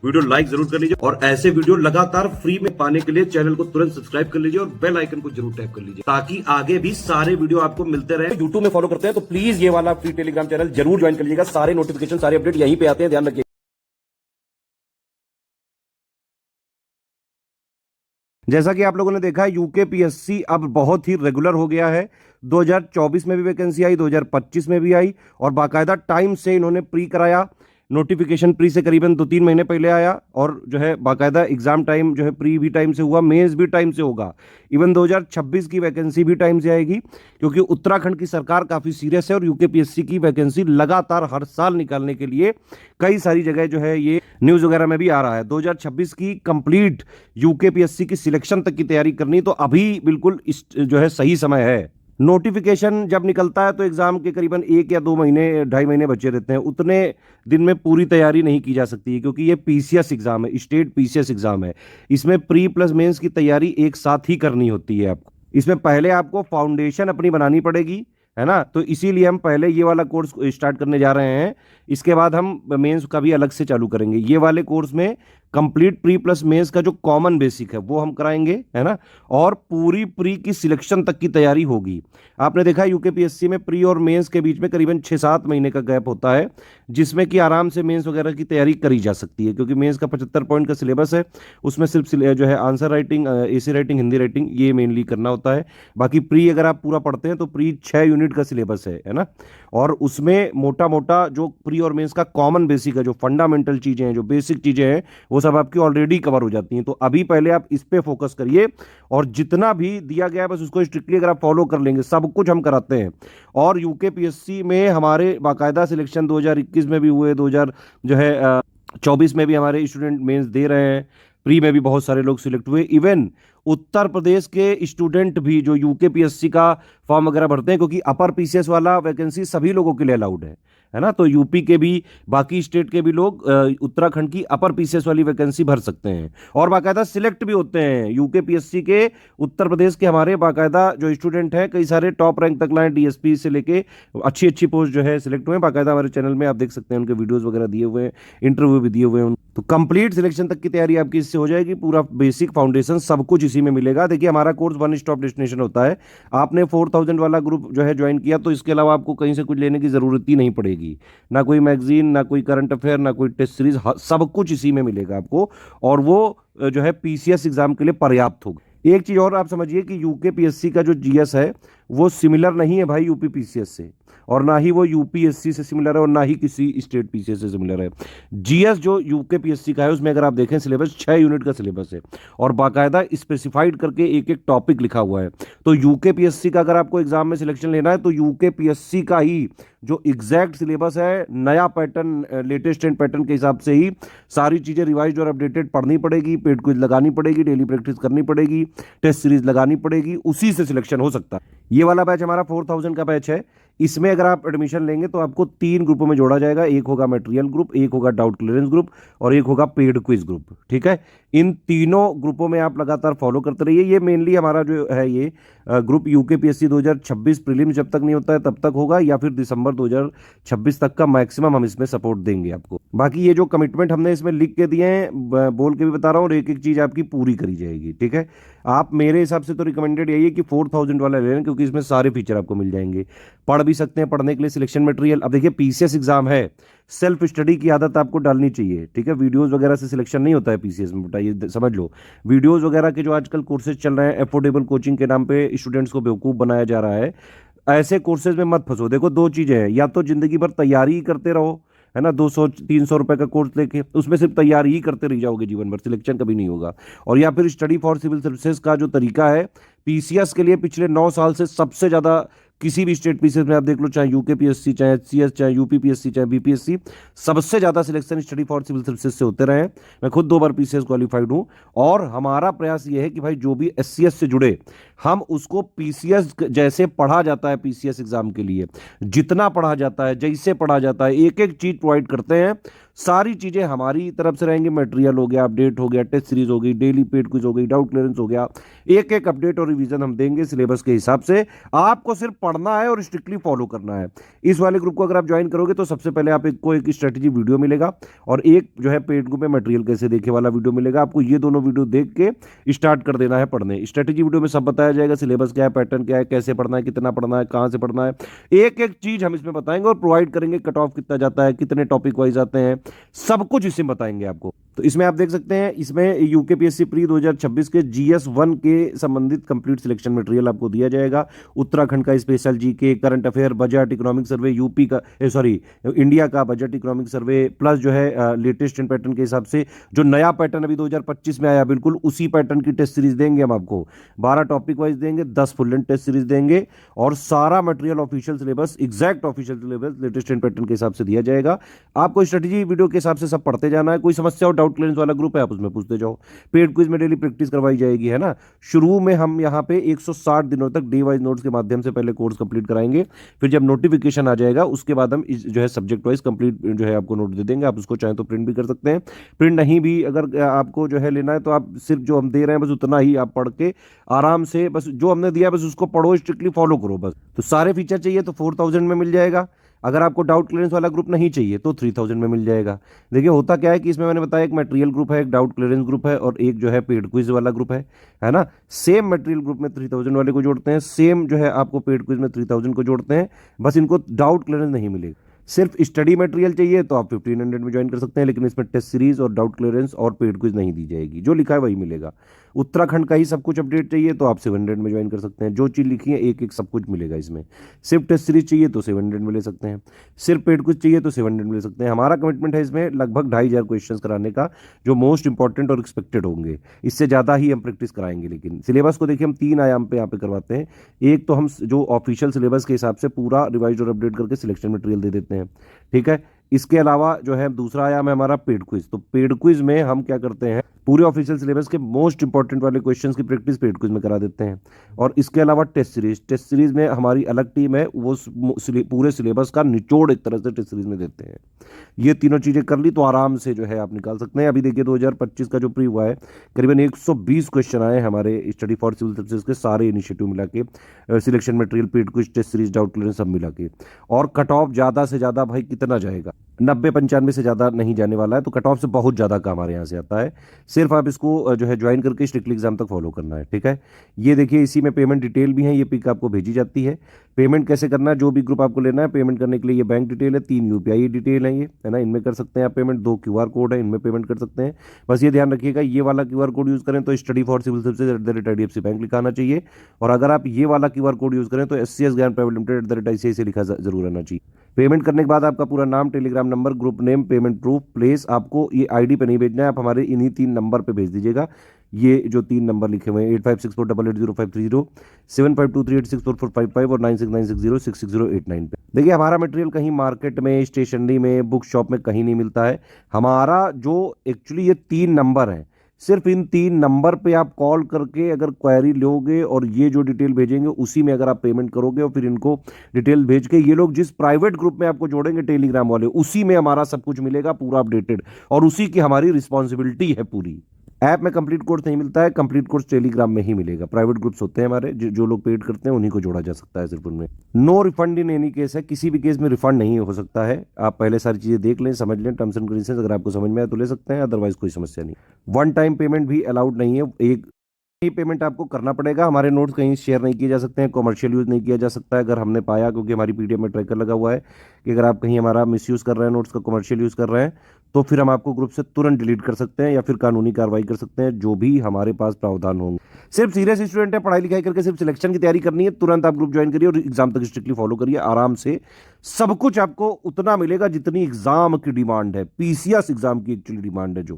Video like जरूर कर लीजिए और ऐसे वीडियो लगातार फ्री में पाने के लिए चैनल को तुरंत सब्सक्राइब कर लीजिए और बेल आइकन को जरूर टैप कर लीजिए ताकि आगे भी सारे वीडियो आपको मिलते रहे। यूट्यूब में फॉलो करते हैं तो प्लीज ये वाला फ्री टेलीग्राम चैनल जरूर ज्वाइन कर लीजिएगा। सारे नोटिफिकेशन सारे अपडेट यहीं पे आते हैं, ध्यान रखिए। जैसा कि आप लोगों ने देखा यूकेपीएससी अब बहुत ही रेगुलर हो गया है। 2024 में भी वैकेंसी आई, 2025 में भी आई और बाकायदा टाइम से इन्होंने प्री कराया। नोटिफिकेशन प्री से करीबन 2-3 महीने पहले आया और जो है बाकायदा एग्जाम टाइम जो है प्री भी टाइम से हुआ, मेंस भी टाइम से होगा। इवन 2026 की वैकेंसी भी टाइम से आएगी क्योंकि उत्तराखंड की सरकार काफ़ी सीरियस है और यूकेपीएससी की वैकेंसी लगातार हर साल निकालने के लिए कई सारी जगह जो है ये न्यूज़ वगैरह में भी आ रहा है। 2026 की कंप्लीट यूकेपीएससी की सिलेक्शन तक की तैयारी करनी तो अभी बिल्कुल जो है सही समय है। नोटिफिकेशन जब निकलता है तो एग्जाम के करीबन 1 या 2 महीने 2.5 महीने बचे रहते हैं। उतने दिन में पूरी तैयारी नहीं की जा सकती है क्योंकि ये पीसीएस एग्जाम है, स्टेट पीसीएस एग्जाम है। इसमें प्री प्लस मेंस की तैयारी एक साथ ही करनी होती है आपको। इसमें पहले आपको फाउंडेशन अपनी बनानी पड़ेगी, है ना। तो इसीलिए हम पहले ये वाला कोर्स स्टार्ट करने जा रहे हैं। इसके बाद हम मेंस का भी अलग से चालू करेंगे। ये वाले कोर्स में कंप्लीट प्री प्लस मेंस का जो कॉमन बेसिक है वो हम कराएंगे, है ना। और पूरी प्री की सिलेक्शन तक की तैयारी होगी। आपने देखा यूकेपीएससी में प्री और मेंस के बीच में करीबन 6-7 महीने का गैप होता है जिसमें कि आराम से मेंस वगैरह की तैयारी करी जा सकती है क्योंकि मेंस का 75 पॉइंट का सिलेबस है। उसमें सिर्फ जो है answer writing, essay writing, Hindi writing ये मेनली करना होता है। बाकी प्री अगर आप पूरा पढ़ते हैं तो प्री 6 यूनिट का सिलेबस है ना। और उसमें मोटा मोटा जो प्री और मेंस का कॉमन बेसिक है, जो फंडामेंटल चीज़ें हैं, जो बेसिक चीज़ें हैं, वो सब आपकी ऑलरेडी कवर हो जाती हैं। तो अभी पहले आप इस पे फोकस करिए और जितना भी दिया गया है बस उसको स्ट्रिक्टली अगर आप फॉलो कर लेंगे, सब कुछ हम कराते हैं। और यूकेपीएससी में हमारे बाकायदा सिलेक्शन 2021 में भी हुए, 2024 में भी हमारे स्टूडेंट मेंस दे रहे हैं। प्री में भी बहुत सारे लोग सिलेक्ट हुए। इवन उत्तर प्रदेश के स्टूडेंट भी जो यूकेपीएससी का फॉर्म वगैरह भरते हैं क्योंकि अपर पीसीएस वाला वैकेंसी सभी लोगों के लिए अलाउड है ना। तो यूपी के भी, बाकी स्टेट के भी लोग उत्तराखंड की अपर पीसीएस वाली वैकेंसी भर सकते हैं और बाकायदा सिलेक्ट भी होते हैं। यूकेपीएससी के उत्तर प्रदेश के हमारे बाकायदा जो स्टूडेंट हैं कई सारे टॉप रैंक तक लाए, डीएसपी से लेके अच्छी अच्छी पोस्ट जो है सिलेक्ट हुए हैं। बाकायदा हमारे चैनल में आप देख सकते हैं, उनके वीडियोज़ वगैरह दिए हुए हैं, इंटरव्यू भी दिए हुए हैं। तो कंप्लीट सिलेक्शन तक की तैयारी आपकी इससे हो जाएगी। पूरा बेसिक फाउंडेशन सब कुछ इसी में मिलेगा। देखिए हमारा कोर्स 1 स्टॉप डेस्टिनेशन होता है। आपने 4000 वाला ग्रुप जो है ज्वाइन किया तो इसके अलावा आपको कहीं से कुछ लेने की ज़रूरत ही नहीं पड़ेगी। ना कोई मैगजीन, ना कोई करंट अफेयर, ना कोई टेस्ट सीरीज, सब कुछ इसी में मिलेगा आपको और वो जो है पीसीएस एग्जाम के लिए पर्याप्त होगा। एक चीज़ और आप समझिए कि यूकेपीएससी का जो जीएस है वो सिमिलर नहीं है भाई यूपी पीसीएस से, और ना ही वो यूपीएससी से सिमिलर है और ना ही किसी स्टेट पीसीएस से सिमिलर है। जीएस जो यूकेपीएससी का है उसमें अगर आप देखें सिलेबस 6 यूनिट का सिलेबस है और बाकायदा स्पेसिफाइड करके एक एक टॉपिक लिखा हुआ है। तो यूकेपीएससी का अगर आपको एग्जाम में सिलेक्शन लेना है तो यूकेपीएससी का ही जो एग्जैक्ट सिलेबस है, नया पैटर्न, लेटेस्ट एंड पैटर्न के हिसाब से ही सारी चीज़ें रिवाइज और अपडेटेड पढ़नी पड़ेगी, पेड क्विज लगानी पड़ेगी, डेली प्रैक्टिस करनी पड़ेगी, टेस्ट सीरीज लगानी पड़ेगी, उसी से सिलेक्शन हो सकता है। ये वाला बैच हमारा 4000 का बैच है। इसमें अगर आप एडमिशन लेंगे तो आपको 3 ग्रुपों में जोड़ा जाएगा। एक होगा मटेरियल ग्रुप, एक होगा डाउट क्लियरेंस ग्रुप और एक होगा पेड क्विज ग्रुप, ठीक है। इन तीनों ग्रुपों में आप लगातार फॉलो करते रहिए। ये मेनली हमारा जो है ये ग्रुप यूकेपीएससी 2026 प्रीलिम्स जब तक नहीं होता है तब तक होगा या फिर दिसंबर 2026 तक का मैक्सिमम हम इसमें सपोर्ट देंगे आपको। बाकी ये जो कमिटमेंट हमने इसमें लिख के दिए हैं, बोल के भी बता रहा हूँ, और एक एक चीज़ आपकी पूरी करी जाएगी, ठीक है। आप मेरे हिसाब से तो रिकमेंडेड यही है कि 4000 वाला ले लें क्योंकि इसमें सारे फीचर आपको मिल जाएंगे। पढ़ भी सकते हैं, पढ़ने के लिए सिलेक्शन मटेरियल। अब देखिए पीसीएस एग्जाम है, सेल्फ स्टडी की आदत आपको डालनी चाहिए, ठीक है। वीडियोस वगैरह से सिलेक्शन नहीं होता है पीसीएस में, बेटा ये समझ लो। वीडियोस वगैरह के जो आजकल कोर्सेज चल रहे हैं, अफोर्डेबल कोचिंग के नाम पे स्टूडेंट्स को बेवकूफ़ बनाया जा रहा है। ऐसे कोर्सेज में मत फंसो। देखो 2 चीज़ें हैं, या तो ज़िंदगी भर तैयारी ही करते रहो, है ना, 200-300 रुपए का कोर्स लेके उसमें सिर्फ तैयारी ही करते रह जाओगे जीवन भर, सिलेक्शन कभी नहीं होगा। और या फिर स्टडी फॉर सिविल सर्विसेज का जो तरीका है पीसीएस के लिए पिछले 9 साल से सबसे ज़्यादा किसी भी स्टेट पीसीएस में आप देख लो, चाहे यूकेपीएससी, चाहे एचसीएस, चाहे यूपीपीएससी, चाहे बीपीएससी, सबसे ज़्यादा selection study for civil services से होते रहे हैं। मैं खुद 2 बार पीसीएस क्वालिफाइड हूँ और हमारा प्रयास ये है कि भाई जो भी एससीएस से जुड़े हम उसको पीसीएस जैसे पढ़ा जाता है, पीसीएस एग्जाम के लिए जितना पढ़ा जाता है, जैसे पढ़ा जाता है, एक एक चीज़ प्रोवाइड करते हैं सारी चीज़ें हमारी तरफ से रहेंगी। मटेरियल हो गया, अपडेट हो गया, टेस्ट सीरीज हो गई, डेली पेड क्विज हो गई, डाउट क्लियरेंस हो गया, एक एक अपडेट और रिवीजन हम देंगे सिलेबस के हिसाब से। आपको सिर्फ पढ़ना है और स्ट्रिक्टली फॉलो करना है। इस वाले ग्रुप को अगर आप ज्वाइन करोगे तो सबसे पहले आप एक स्ट्रेटेजी वीडियो मिलेगा और एक जो है पेड ग्रुप में मटेरियल कैसे देखे वाला वीडियो मिलेगा। आपको ये दोनों वीडियो देख के स्टार्ट कर देना है पढ़ने। स्ट्रेटेजी वीडियो में सब बताया जाएगा, सिलेबस क्या है, पैटर्न क्या है, कैसे पढ़ना है, कितना पढ़ना है, कहां से पढ़ना है, एक एक चीज हम इसमें बताएंगे और प्रोवाइड करेंगे। कट ऑफ कितना जाता है, कितने टॉपिक वाइज आते हैं, सब कुछ इसमें बताएंगे आपको। तो इसमें आप देख सकते हैं, इसमें यूकेपीएससी प्री 2026 के GS1 के संबंधित कंप्लीट सिलेक्शन मटेरियल आपको दिया जाएगा। उत्तराखंड का special GK, current affair, budget, economic survey, UP का सॉरी इंडिया का बजट, इकोनॉमिक सर्वे, प्लस जो है लेटेस्ट पैटर्न के हिसाब से जो नया पैटर्न अभी 2025 में आया, बिल्कुल उसी पैटर्न की टेस्ट सीरीज देंगे हम आपको। 12 टॉपिक वाइज देंगे, 10 फुल लेंथ टेस्ट सीरीज देंगे और सारा material official syllabus, exact official syllabus latest pattern के हिसाब से दिया जाएगा। आपको स्ट्रेटेजी वीडियो के हिसाब से सब पढ़ते जाना है। कोई समस्या हो, डाउट क्लियरेंस वाला ग्रुप है, आप उसमें पूछते जाओ। पेड क्विज में डेली प्रैक्टिस करवाई जाएगी, है ना। शुरू में हम यहाँ पे 160 दिनों तक डे वाइज नोट्स के माध्यम से पहले कोर्स कंप्लीट कराएंगे। फिर जब नोटिफिकेशन आ जाएगा उसके बाद हम जो है सब्जेक्ट वाइज कंप्लीट जो है आपको नोट दे देंगे। आप उसको चाहें तो प्रिंट भी कर सकते हैं। प्रिंट नहीं भी अगर आपको जो है लेना है तो आप सिर्फ जो हम दे रहे हैं बस उतना ही आप पढ़ के आराम से, बस जो हमने दिया बस उसको पढ़ो, स्ट्रिक्टली फॉलो करो बस। तो सारे फीचर चाहिए तो 4000 में मिल जाएगा। अगर आपको डाउट क्लियरेंस वाला ग्रुप नहीं चाहिए तो 3000 में मिल जाएगा। देखिए होता क्या है कि इसमें मैंने बताया एक मटेरियल ग्रुप है, एक डाउट क्लियरेंस ग्रुप है और एक जो है पेड क्विज वाला ग्रुप है ना। सेम मटेरियल ग्रुप में 3000 वाले को जोड़ते हैं, सेम जो है आपको पेड क्विज में 3000 को जोड़ते हैं। बस इनको डाउट क्लियरेंस नहीं मिलेगा। सिर्फ स्टडी मटेरियल चाहिए तो आप 1500 में ज्वाइन कर सकते हैं, लेकिन इसमें टेस्ट सीरीज और डाउट क्लियरेंस और पेड क्विज नहीं दी जाएगी। जो लिखा है वही मिलेगा। उत्तराखंड का ही सब कुछ अपडेट चाहिए तो आप 700 में ज्वाइन कर सकते हैं। जो चीज़ लिखी है एक एक सब कुछ मिलेगा इसमें। सिर्फ टेस्ट सीरीज चाहिए तो 700 में ले सकते हैं, सिर्फ पेड क्विज चाहिए तो 700 में ले सकते हैं। हमारा कमिटमेंट है इसमें लगभग 2500 क्वेश्चन कराने का, जो मोस्ट इंपॉर्टेंट और एक्सपेक्टेड होंगे। इससे ज़्यादा ही हम प्रैक्टिस कराएंगे। लेकिन सिलेबस को देखिए हम 3 आयाम पे यहाँ पे करवाते हैं। एक तो हम जो ऑफिशियल सिलेबस के हिसाब से पूरा रिवाइज और अपडेट करके सिलेक्शन मटेरियल दे देते हैं, ठीक है। इसके अलावा जो है दूसरा आयाम है हमारा पेड क्विज। तो पेड क्विज में हम क्या करते हैं, पूरे ऑफिशियल सिलेबस के मोस्ट इंपॉर्टेंट वाले क्वेश्चंस की प्रैक्टिस पेड क्विज में करा देते हैं। और इसके अलावा टेस्ट सीरीज में हमारी अलग टीम है, वो पूरे सिलेबस का निचोड़ एक तरह से टेस्ट सीरीज में देते हैं। ये तीनों चीज़ें कर ली तो आराम से जो है आप निकाल सकते हैं। अभी देखिए 2025 का जो प्री हुआ है, करीबन 120 क्वेश्चन आए हमारे स्टडी फॉर सिविल सर्विसेज के सारे इनिशिएटिव मिला के, selection material, paid quiz, test series, doubt clearance सब मिला के। और कट ऑफ ज़्यादा से ज़्यादा भाई कितना जाएगा, 90-95 से ज़्यादा नहीं जाने वाला है। तो कट ऑफ से बहुत ज़्यादा काम हमारे यहाँ से आता है। सिर्फ आप इसको जो है ज्वाइन करके स्ट्रिक्टली एग्जाम तक फॉलो करना है, ठीक है। ये देखिए इसी में पेमेंट डिटेल भी है, ये पिक आपको भेजी जाती है। पेमेंट कैसे करना है, जो भी ग्रुप आपको लेना है पेमेंट करने के लिए, ये बैंक डिटेल है, 3 UPI डिटेल है, ये है ना, इनमें कर सकते हैं आप पेमेंट। 2 QR कोड है, इनमें पेमेंट कर सकते हैं। बस ये ध्यान रखिएगा, ये वाला QR कोड यूज़ करें तो study for civil services @IDFC bank लिखा आना चाहिए। और अगर आप ये वाला QR कोड यूज़ करें तो SCS ज्ञान प्राइवेट लिमिटेड @ICICI लिखा जरूर आना चाहिए। पेमेंट करने के बाद आपका पूरा नाम, Telegram number, group name, payment proof, place, आपको ये ID पे नहीं भेजना है, आप हमारे इन्हीं 3 नंबर पे भेज दीजिएगा। ये जो 3 नंबर लिखे हुए हैं 8564880530, 7523864455 और 9696066089 पे। देखिए हमारा मटेरियल कहीं मार्केट में, स्टेशनरी में, बुक शॉप में कहीं नहीं मिलता है। हमारा जो एक्चुअली ये 3 नंबर हैं, सिर्फ इन 3 नंबर पे आप कॉल करके अगर क्वेरी लोगे और ये जो डिटेल भेजेंगे उसी में अगर आप पेमेंट करोगे और फिर इनको डिटेल भेज के ये लोग जिस प्राइवेट ग्रुप में आपको जोड़ेंगे टेलीग्राम वाले, उसी में हमारा सब कुछ मिलेगा पूरा अपडेटेड, और उसी की हमारी रिस्पॉन्सिबिलिटी है पूरी। ऐप में कंप्लीट कोर्स नहीं मिलता है, कंप्लीट कोर्स टेलीग्राम में ही मिलेगा। प्राइवेट ग्रुप्स होते हैं हमारे, जो लोग पेड करते हैं उन्हीं को जोड़ा जा सकता है सिर्फ उनमें। No refund in any case है, किसी भी केस में रिफंड नहीं हो सकता है। आप पहले सारी चीजें देख लें, समझ लें, टर्म्स एंड कंडीशंस, अगर आपको समझ में आए तो ले सकते हैं, अदरवाइज कोई समस्या नहीं। 1 टाइम पेमेंट भी अलाउड नहीं है, एक ही पेमेंट आपको करना पड़ेगा। हमारे नोट्स कहीं शेयर नहीं किए जा सकते हैं, कमर्शियल यूज़ नहीं किया जा सकता है। अगर हमने पाया, क्योंकि हमारी PDF में ट्रैकर लगा हुआ है, कि अगर आप कहीं हमारा मिसयूज़ कर रहे हैं, नोट्स का कमर्शियल यूज़ कर रहे हैं, तो फिर हम आपको ग्रुप से तुरंत डिलीट कर सकते हैं या फिर कानूनी कार्रवाई कर सकते हैं, जो भी हमारे पास प्रावधान होंगे। सिर्फ सीरियस स्टूडेंट है, पढ़ाई लिखाई करके सिर्फ सिलेक्शन की तैयारी करनी है, तुरंत आप ग्रुप ज्वाइन करिए और एग्जाम तक स्ट्रिक्टली फॉलो करिए आराम से। सब कुछ आपको उतना मिलेगा जितनी एग्जाम की डिमांड है, PCS एग्जाम की एक्चुअली डिमांड है जो